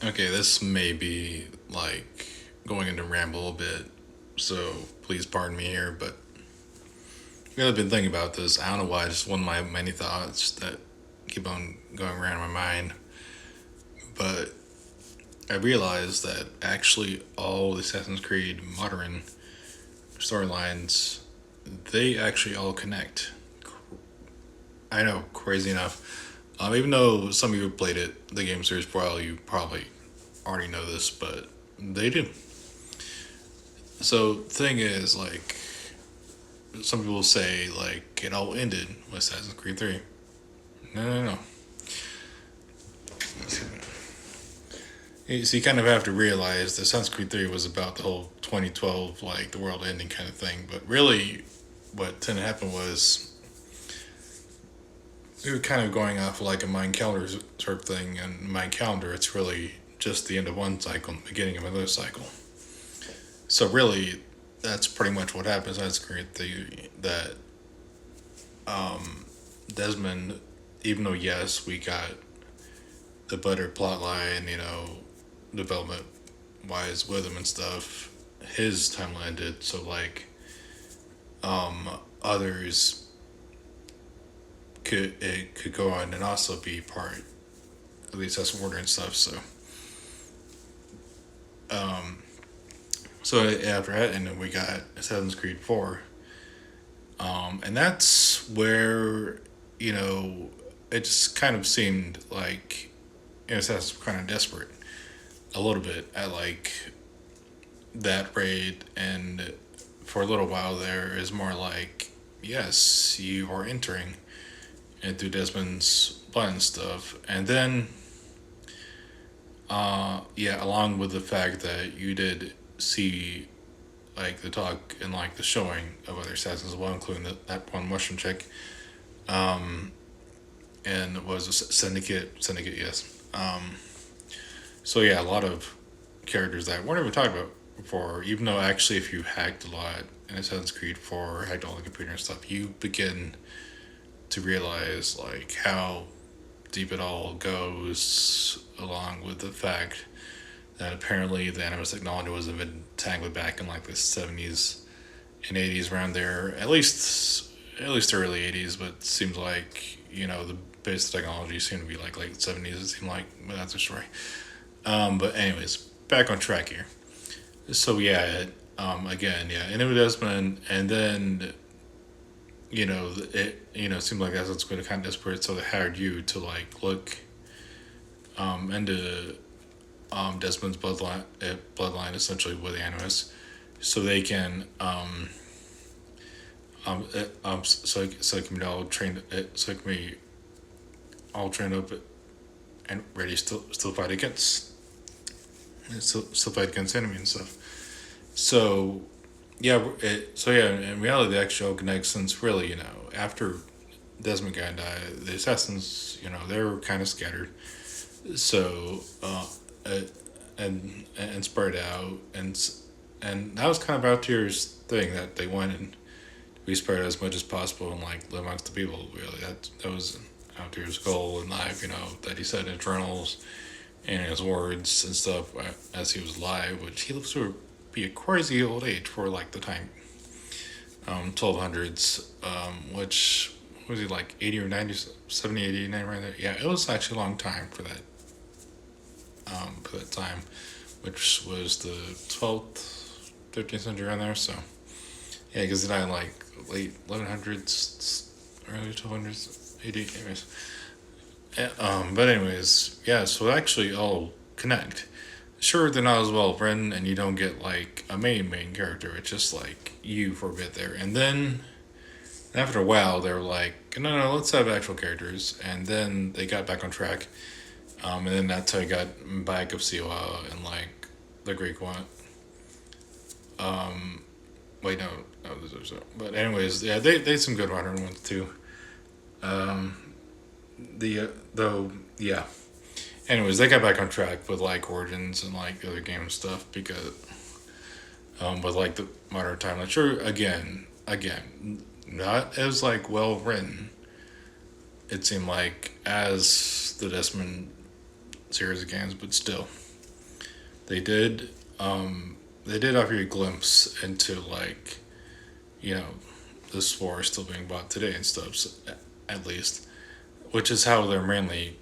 Okay, this may be like going into ramble a bit, so please pardon me here, but I've been thinking about this. I don't know why, just one of my many thoughts that keep on going around in my mind. But I realized that actually all the Assassin's Creed modern storylines, they actually all connect. I know, crazy enough. Even though some of you have played it, the game series for a while, you probably already know this, but they do. So, thing is, like, some people say, like, it all ended with Assassin's Creed 3. No, no, no. So you kind of have to realize that Assassin's Creed 3 was about the whole 2012, like, the world ending kind of thing. But really, what tended to happen was we were kind of going off like a mind calendar sort of thing. And mind calendar, it's really just the end of one cycle and the beginning of another cycle. So really, that's pretty much what happens. That's great. That Desmond, even though yes, we got the better plot line, development wise with him and stuff, his timeline ended. So like, others could go on and also be part. At least that's order and stuff. So after that, and then we got Assassin's Creed 4, and that's where you know it just kind of seemed like Assassin's kind of desperate a little bit at like that raid, and for a little while there is more like yes, you are entering into Desmond's blood and stuff, and then yeah, along with the fact that you did see like the talk and like the showing of other assassins as well, including that one mushroom chick, and was a syndicate, yes. So yeah, a lot of characters that weren't even talked about before. Even though actually, if you hacked a lot in Assassin's Creed 4, hacked all the computer and stuff, you begin to realize like how deep it all goes, along with the fact that apparently the Animus technology was entangled back in like the 70s and 80s around there, at least early 80s, but it seems like the base technology seemed to be like late 70s. It seemed like, but that's a story. But anyways, back on track here. So yeah, again, yeah, and it was Desmond, and then it seemed like that's what's going to kind of desperate, so they hired you to like look into Desmond's bloodline essentially with Animus, so they can so it can be all trained so it can be all trained up and ready still fight against still fight against enemy and stuff. So yeah, in reality, the actual connects since really after Desmond guy died, the assassins they were kind of scattered. So uh, and spread out, and that was kind of Altier's thing, that they wanted to be spread as much as possible and like live amongst the people. Really, that was Altier's goal in life. That he said in his journals and his words and stuff as he was alive, which he lived to be a crazy old age for like the time, 1200s, which was he like 80 or 90, 70, 80, 90 right there. Yeah, it was actually a long time for that time, which was the 12th, 15th century around there. So yeah, because it died like late 1100s, early 1200s, 80. Anyways, yeah, but anyways, yeah. So actually, all connect. Sure, they're not as well written, and you don't get like a main character. It's just like you for a bit there, and then after a while, they were like, no, let's have actual characters, and then they got back on track. And then that's how I got back of Siwa and like the Greek one. Wait, no, but anyways, yeah, they had some good modern ones too. Though, yeah. Anyways, they got back on track with like Origins and like the other game stuff, because with like the modern timeline. Sure, again, not as like well written. It seemed like as the Desmond series of games, but still. they did they did offer you a glimpse into like you know this war still being bought today and stuff. So, at least, which is how they're mainly.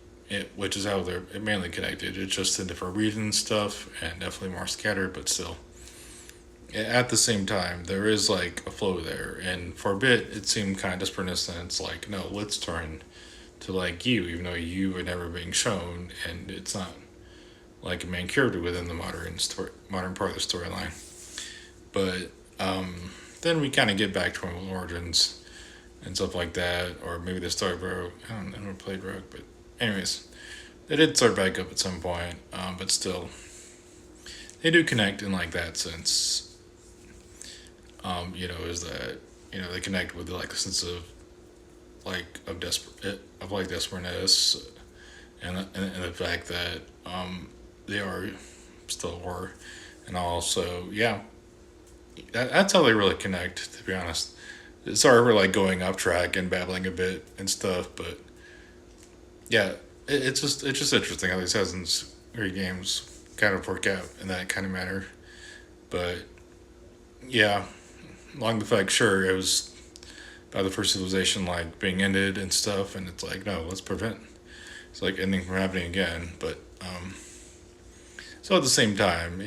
Which is how they're mainly connected. It's just in different regions stuff and definitely more scattered, but still. At the same time, there is like a flow there, and for a bit it seemed kind of desperate, and it's like, no, let's turn to like you, even though you were never being shown, and it's not like a main character within the modern part of the storyline. But then we kind of get back to our origins and stuff like that, or maybe the story broke. I don't know, I never played Rogue, but anyways, they did start back up at some point, but still, they do connect in like that sense. Is that they connect with like the sense of desperateness, and the fact that they are still were, and also that's how they really connect. To be honest, sorry for like going off track and babbling a bit and stuff, but yeah, it's just interesting how these Assassin's Creed games kind of work out in that kind of manner. But yeah, along the fact, sure, it was about the first civilization like being ended and stuff, and it's like no, let's prevent it's like ending from happening again. But so at the same time,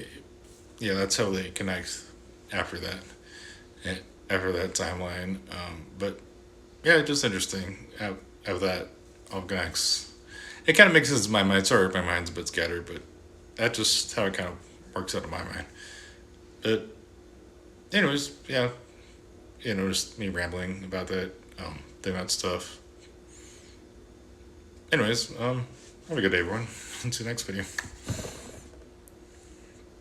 yeah, that's how they connect after that, after that timeline. But yeah, it's just interesting how that all connects. It kind of makes sense in my mind. Sorry if my mind's a bit scattered, but that's just how it kind of works out in my mind. But anyways, yeah, just me rambling about that, thinking about stuff. Anyways, have a good day, everyone. See you next video.